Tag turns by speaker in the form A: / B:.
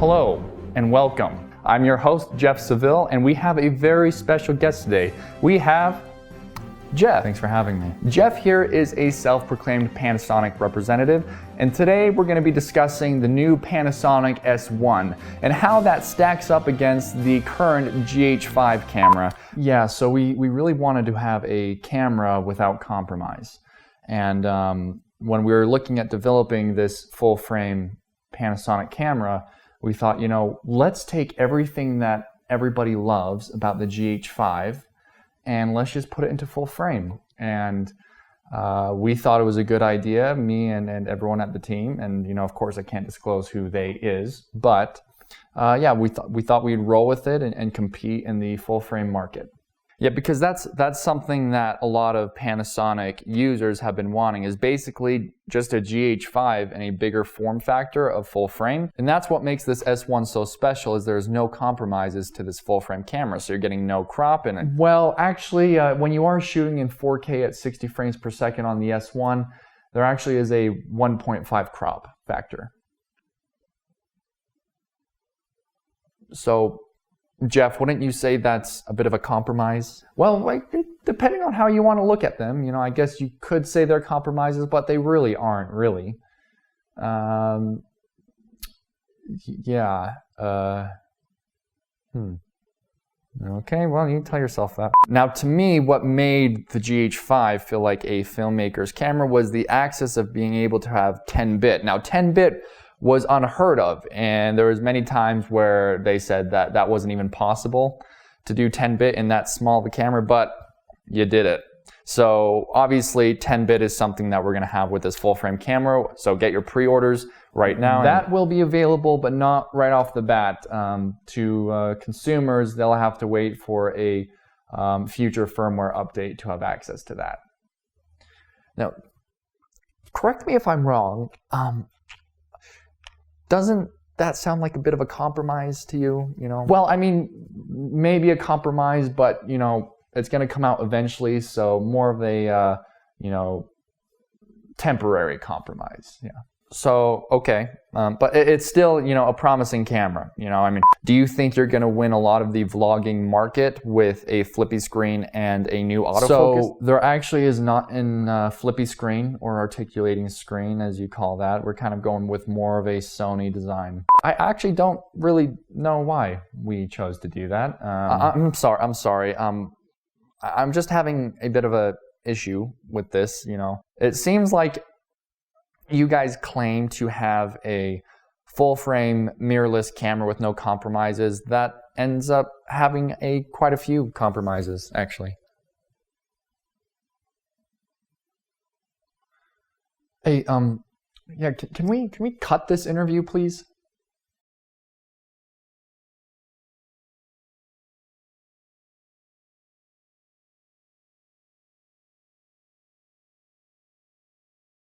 A: Hello and welcome. I'm your host, Jeff Seville, and we have a very special guest today. We have Jeff.
B: Thanks for having me.
A: Jeff here is a self-proclaimed Panasonic representative, and today we're going to be discussing the new Panasonic S1 and how that stacks up against the current GH5 camera. Yeah, so we really wanted to have a camera without compromise. And when we were looking at developing this full-frame Panasonic camera, we thought, you know, let's take everything that everybody loves about the GH5 and let's just put it into full frame. And we thought it was a good idea, me and everyone at the team. And, you know, of course, I can't disclose who they is. But, yeah, we thought we'd roll with it and compete in the full frame market. Yeah, because that's something that a lot of Panasonic users have been wanting, is basically just a GH5 and a bigger form factor of full frame. And that's what makes this S1 so special, is there's no compromises to this full frame camera. So you're getting no crop in it. Well, actually, when you are shooting in 4K at 60 frames per second on the S1, there actually is a 1.5 crop factor. So, Jeff, wouldn't you say that's a bit of a compromise? Well, like, depending on how you want to look at them, you know, I guess you could say they're compromises, but they really aren't, really. Yeah. Okay, well, you tell yourself that. Now, to me, what made the GH5 feel like a filmmaker's camera was the access of being able to have 10-bit. Now, 10-bit was unheard of, and there was many times where they said that that wasn't even possible to do 10-bit in that small of a camera, but you did it. So obviously 10-bit is something that we're going to have with this full frame camera, so get your pre-orders right now. That will be available, but not right off the bat. To consumers, they'll have to wait for a future firmware update to have access to that. Now, correct me if I'm wrong, doesn't that sound like a bit of a compromise to you, you know? Well, I mean, maybe a compromise, but, you know, it's going to come out eventually, so more of a, you know, temporary compromise, yeah. So, okay, but it's still, you know, a promising camera, you know, I mean, do you think you're going to win a lot of the vlogging market with a flippy screen and a new autofocus? So, there actually is not in flippy screen or articulating screen, as you call that. We're kind of going with more of a Sony design. I actually don't really know why we chose to do that. I'm sorry. I'm just having a bit of a issue with this, you know. It seems like you guys claim to have a full-frame mirrorless camera with no compromises. That ends up having quite a few compromises, actually. Hey, yeah, can we cut this interview, please?